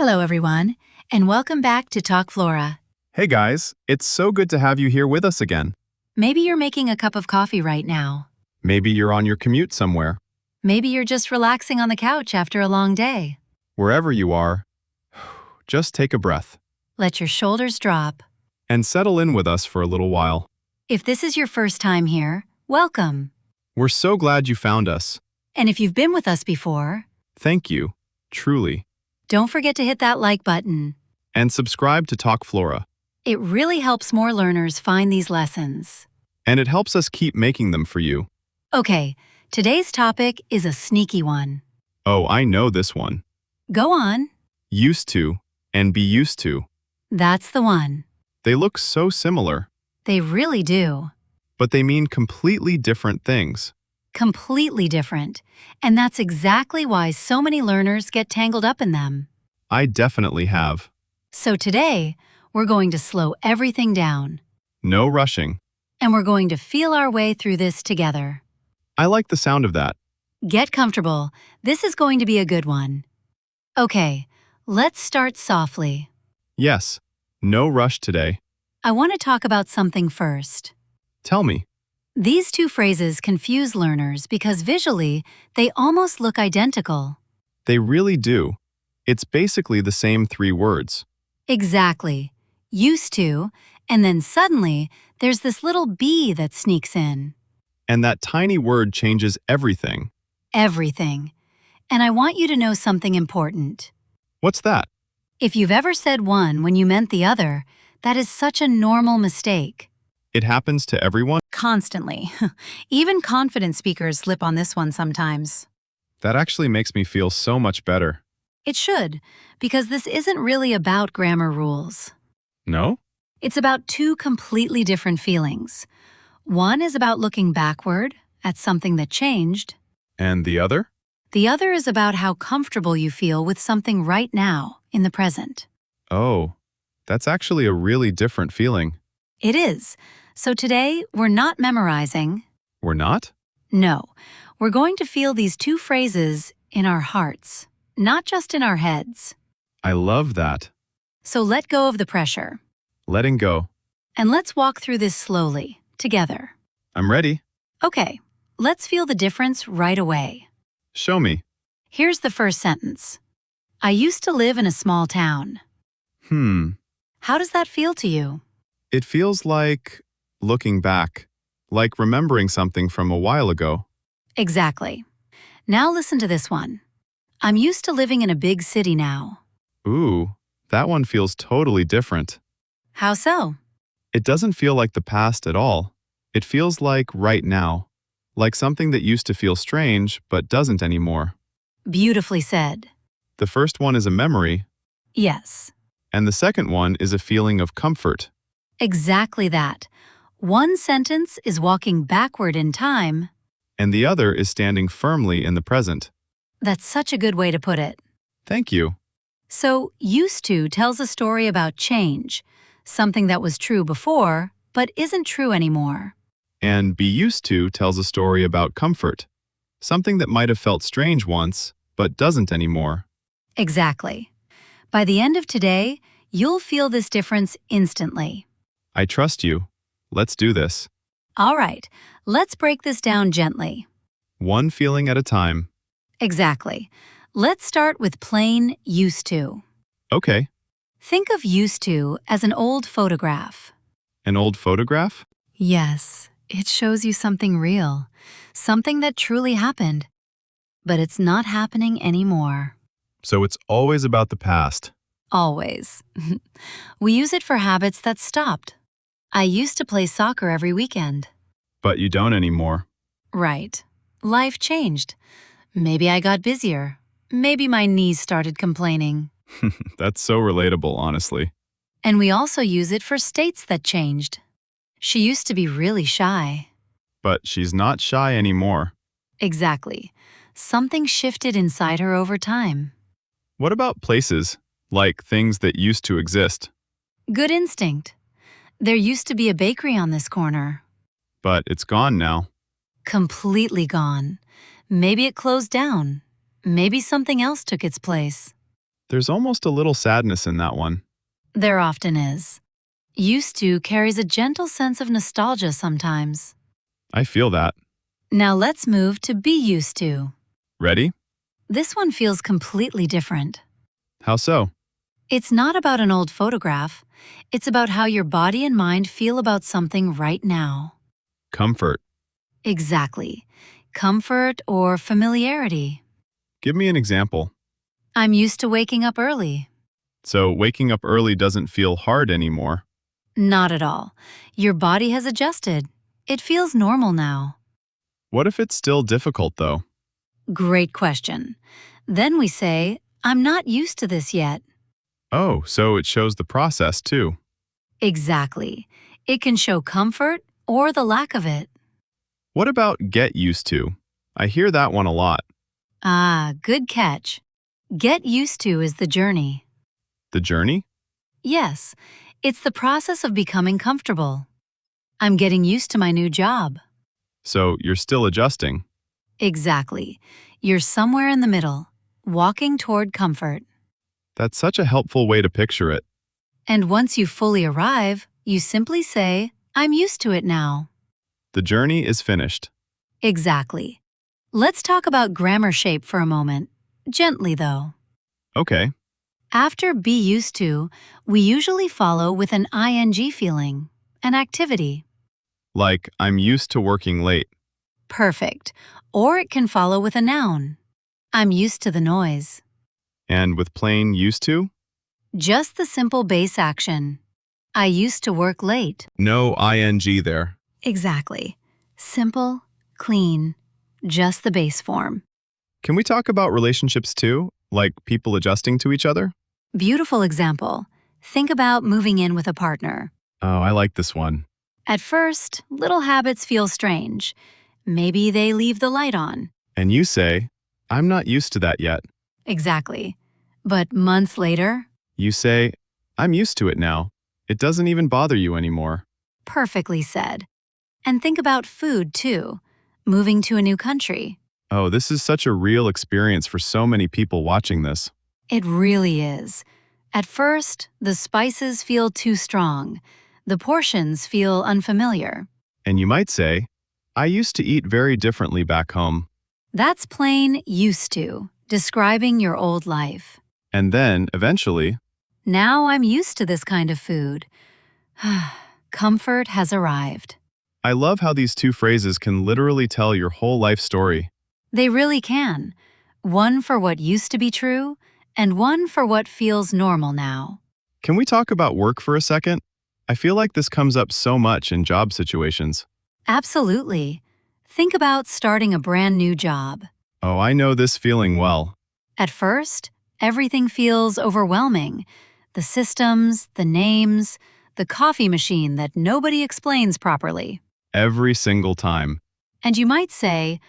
Hello, everyone, and welcome back to Talk Flora. Hey guys, it's so good to have you here with us again. Maybe you're making a cup of coffee right now. Maybe you're on your commute somewhere. Maybe you're just relaxing on the couch after a long day. Wherever you are, just take a breath Let your shoulders drop. and settle in with us for a little while. If this is your first time here, welcome. We're so glad you found us. And if you've been with us before, Thank you, truly. don't forget to hit that like button. And subscribe to Talk Flora. It really helps more learners find these lessons. And it helps us keep making them for you. Okay, today's topic is a sneaky one. Oh, I know this one. Go on. Used to and be used to. That's the one. They look so similar, They really do. but they mean completely different things. Completely different. And that's exactly why so many learners get tangled up in them. I definitely have. So today, we're going to slow everything down, No rushing. and we're going to feel our way through this together. I like the sound of that. Get comfortable. This is going to be a good one. Okay, let's start softly. Yes, no rush today. I want to talk about something first. Tell me. These two phrases confuse learners because visually, they almost look identical. They really do. It's basically the same three words. Exactly. Used to, and then suddenly, there's this little B that sneaks in. And that tiny word changes everything. Everything. And I want you to know something important. What's that? If you've ever said one when you meant the other, that is such a normal mistake. It happens to everyone? Constantly. Even confident speakers slip on this one sometimes. That actually makes me feel so much better. It should, because this isn't really about grammar rules. No? It's about two completely different feelings. One is about looking backward at something that changed. And the other? The other is about how comfortable you feel with something right now, in the present. Oh, that's actually a really different feeling. It is. So today, we're not memorizing. We're not? No, we're going to feel these two phrases in our hearts, not just in our heads. I love that. So let go of the pressure. Letting go. And let's walk through this slowly, together. I'm ready. Okay, let's feel the difference right away. Show me. Here's the first sentence. I used to live in a small town. How does that feel to you? It feels like looking back, like remembering something from a while ago. Exactly. Now listen to this one. I'm used to living in a big city now. Ooh, that one feels totally different. How so? It doesn't feel like the past at all. It feels like right now, like something that used to feel strange but doesn't anymore. Beautifully said. The first one is a memory, Yes, and the second one is a feeling of comfort. exactly that. One sentence is walking backward in time. And the other is standing firmly in the present. That's such a good way to put it. Thank you. So, used to tells a story about change, something that was true before, but isn't true anymore. And be used to tells a story about comfort, something that might have felt strange once, but doesn't anymore. Exactly. By the end of today, you'll feel this difference instantly. I trust you. Let's do this. All right, let's break this down gently. One feeling at a time. Exactly. Let's start with plain used to. Okay. Think of used to as an old photograph. An old photograph? Yes, it shows you something real, something that truly happened. But it's not happening anymore. So it's always about the past. Always. We use it for habits that stopped. I used to play soccer every weekend. But you don't anymore. Right. Life changed. Maybe I got busier. Maybe my knees started complaining. That's so relatable, honestly. And we also use it for states that changed. She used to be really shy. But she's not shy anymore. Exactly. Something shifted inside her over time. What about places, like things that used to exist? Good instinct. There used to be a bakery on this corner. But it's gone now. Completely gone. Maybe it closed down. Maybe something else took its place. There's almost a little sadness in that one. There often is. Used to carries a gentle sense of nostalgia sometimes. I feel that. Now let's move to be used to. Ready? This one feels completely different. How so? It's not about an old photograph. It's about how your body and mind feel about something right now. Comfort. Exactly. Comfort or familiarity. Give me an example. I'm used to waking up early. So, waking up early doesn't feel hard anymore. Not at all. Your body has adjusted. It feels normal now. What if it's still difficult, though? Great question. Then we say, I'm not used to this yet. Oh, so it shows the process, too. Exactly. It can show comfort or the lack of it. What about get used to? I hear that one a lot. Ah, good catch. Get used to is the journey. The journey? Yes, it's the process of becoming comfortable. I'm getting used to my new job. So, you're still adjusting. Exactly. You're somewhere in the middle, walking toward comfort. That's such a helpful way to picture it. And once you fully arrive, you simply say, I'm used to it now. The journey is finished. Exactly. Let's talk about grammar shape for a moment. Gently, though. Okay, After be used to, we usually follow with an ing feeling, an activity. like I'm used to working late. Perfect. Or it can follow with a noun. I'm used to the noise. And with plain used to? Just the simple base action. I used to work late. No ing there. Exactly. Simple, clean, just the base form. Can we talk about relationships too? Like people adjusting to each other? Beautiful example. Think about moving in with a partner. Oh, I like this one. At first, little habits feel strange. Maybe they leave the light on. And you say, I'm not used to that yet. Exactly. But months later, You say, I'm used to it now. It doesn't even bother you anymore. perfectly said. And think about food, too. Moving to a new country. Oh, this is such a real experience for so many people watching this. It really is. At first, the spices feel too strong. The portions feel unfamiliar. And you might say, I used to eat very differently back home. That's plain used to, describing your old life. And then, eventually, Now I'm used to this kind of food. Comfort has arrived. I love how these two phrases can literally tell your whole life story. They really can. One for what used to be true, and one for what feels normal now. Can we talk about work for a second? I feel like this comes up so much in job situations. Absolutely. Think about starting a brand new job. Oh, I know this feeling well. At first, everything feels overwhelming. The systems, the names, the coffee machine that nobody explains properly. Every single time. And you might say,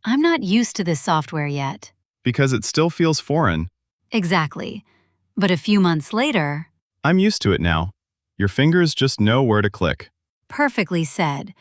I'm not used to this software yet. Because it still feels foreign. Exactly. But a few months later, I'm used to it now. Your fingers just know where to click. perfectly said.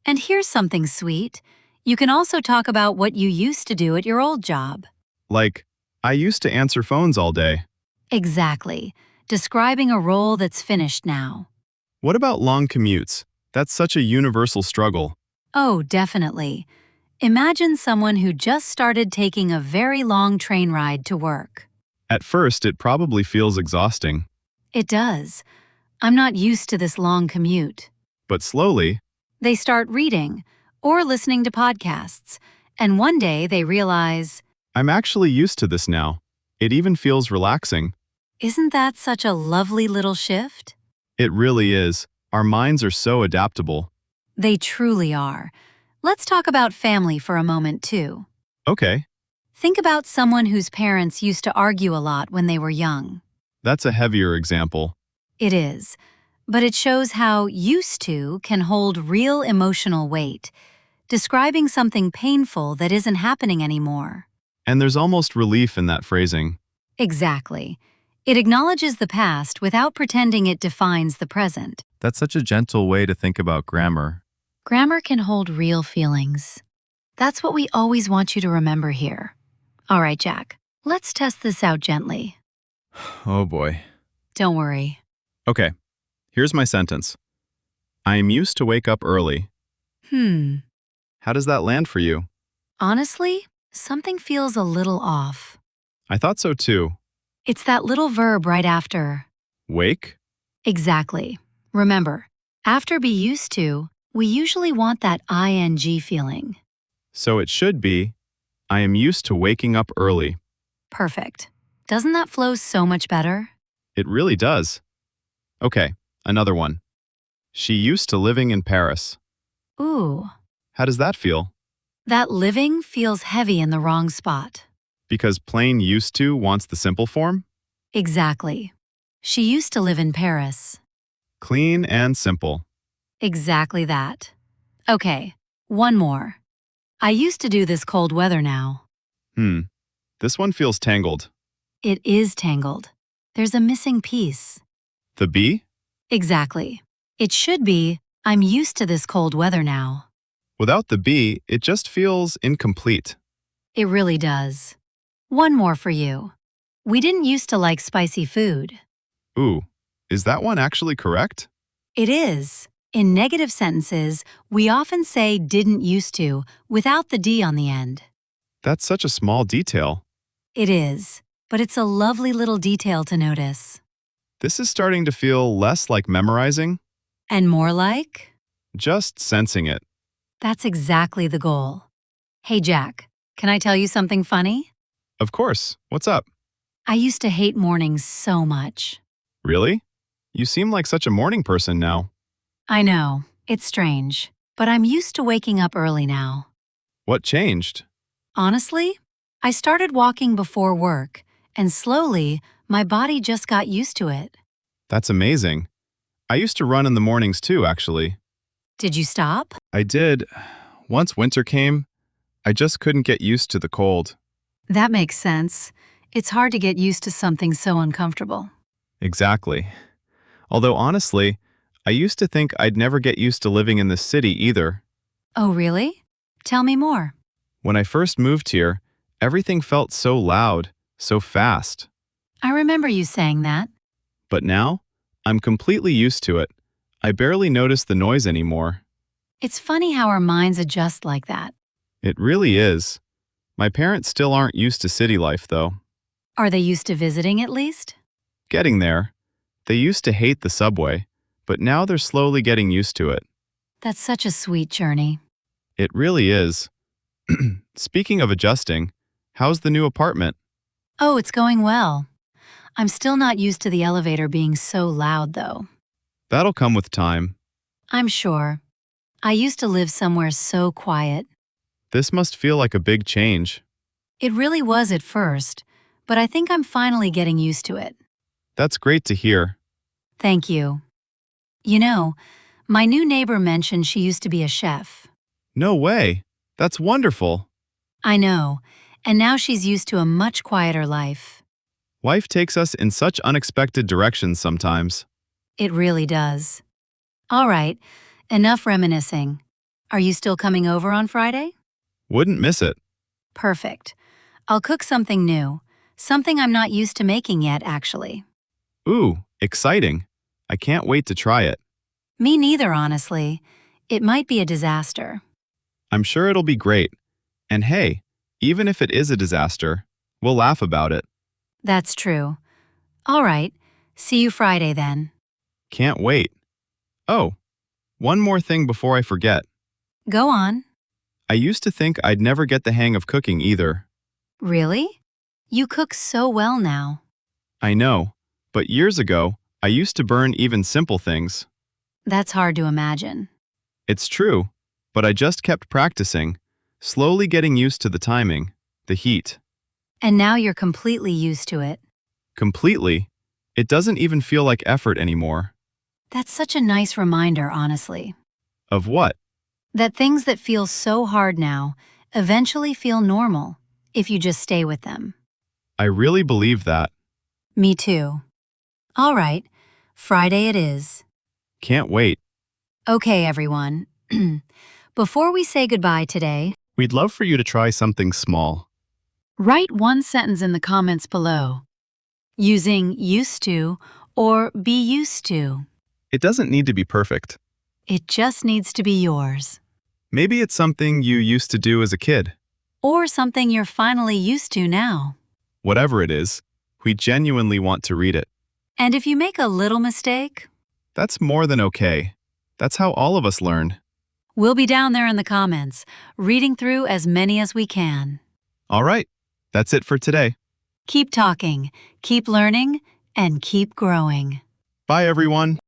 And here's something sweet. You can also talk about what you used to do at your old job. Like, I used to answer phones all day. Exactly. Describing a role that's finished now. What about long commutes? That's such a universal struggle. Oh, definitely. Imagine someone who just started taking a very long train ride to work. At first, it probably feels exhausting. It does. I'm not used to this long commute. But slowly, They start reading or listening to podcasts, and one day they realize, I'm actually used to this now. It even feels relaxing. isn't that such a lovely little shift? It really is. Our minds are so adaptable. They truly are. Let's talk about family for a moment, too. Okay, Think about someone whose parents used to argue a lot when they were young. that's a heavier example. It is. But it shows how used to can hold real emotional weight, describing something painful that isn't happening anymore. And there's almost relief in that phrasing. Exactly. It acknowledges the past without pretending it defines the present. That's such a gentle way to think about grammar. Grammar can hold real feelings. That's what we always want you to remember here. All right, Jack, let's test this out gently. Oh boy. Don't worry. Okay, here's my sentence. I am used to wake up early. Hmm. How does that land for you? Honestly, something feels a little off. I thought so too. It's that little verb right after. Wake? Exactly. Remember, after be used to, we usually want that ing feeling. So it should be, I am used to waking up early. Perfect. Doesn't that flow so much better? It really does. Okay, another one. She used to living in Paris. Ooh, How does that feel? that living feels heavy in the wrong spot. Because plain used to wants the simple form? Exactly. She used to live in Paris. Clean and simple. Exactly that. Okay, one more. I used to do this cold weather now. Hmm, this one feels tangled. It is tangled. There's a missing piece. The bee? Exactly. It should be, I'm used to this cold weather now. Without the bee, it just feels incomplete. It really does. One more for you. We didn't used to like spicy food. Ooh, is that one actually correct? It is. In negative sentences, we often say didn't used to without the D on the end. That's such a small detail. It is, but it's a lovely little detail to notice. This is starting to feel less like memorizing, And more like? just sensing it. That's exactly the goal. Hey Jack, can I tell you something funny? Of course, what's up? I used to hate mornings so much. Really? You seem like such a morning person now. I know, it's strange, but I'm used to waking up early now. What changed? Honestly, I started walking before work, and slowly, my body just got used to it. That's amazing. I used to run in the mornings too, actually. Did you stop? I did. Once winter came, I just couldn't get used to the cold. That makes sense. It's hard to get used to something so uncomfortable. Exactly. Although honestly, I used to think I'd never get used to living in this city either. Oh, really? Tell me more. When I first moved here, everything felt so loud, so fast. I remember you saying that. But now, I'm completely used to it. I barely notice the noise anymore. It's funny how our minds adjust like that. It really is. My parents still aren't used to city life, though. Are they used to visiting at least? Getting there. They used to hate the subway, but now they're slowly getting used to it. That's such a sweet journey. It really is. Speaking of adjusting, how's the new apartment? Oh, it's going well. I'm still not used to the elevator being so loud, though. That'll come with time. I'm sure. I used to live somewhere so quiet. This must feel like a big change. It really was at first, but I think I'm finally getting used to it. That's great to hear. Thank you. You know, my new neighbor mentioned she used to be a chef. No way. That's wonderful. I know, and now she's used to a much quieter life. Life takes us in such unexpected directions sometimes. It really does. All right, enough reminiscing. Are you still coming over on Friday? Wouldn't miss it. Perfect. I'll cook something new, something I'm not used to making yet, actually. Ooh, exciting. I can't wait to try it. Me neither, honestly. It might be a disaster. I'm sure it'll be great. And hey, even if it is a disaster, we'll laugh about it. That's true. All right, see you Friday then. Can't wait. Oh, one more thing before I forget. Go on. I used to think I'd never get the hang of cooking either. Really? You cook so well now. I know, but years ago, I used to burn even simple things. That's hard to imagine. It's true, but I just kept practicing, slowly getting used to the timing, the heat. And now you're completely used to it. Completely. It doesn't even feel like effort anymore. That's such a nice reminder, honestly. Of what? That things that feel so hard now eventually feel normal if you just stay with them. I really believe that. Me too. All right, Friday it is. Can't wait. Okay, everyone. Before we say goodbye today, We'd love for you to try something small. write one sentence in the comments below. using used to or be used to. It doesn't need to be perfect. It just needs to be yours. Maybe it's something you used to do as a kid. Or something you're finally used to now. Whatever it is, we genuinely want to read it. And if you make a little mistake, That's more than okay. That's how all of us learn. we'll be down there in the comments, reading through as many as we can. All right, that's it for today. Keep talking, keep learning, and keep growing. Bye, everyone.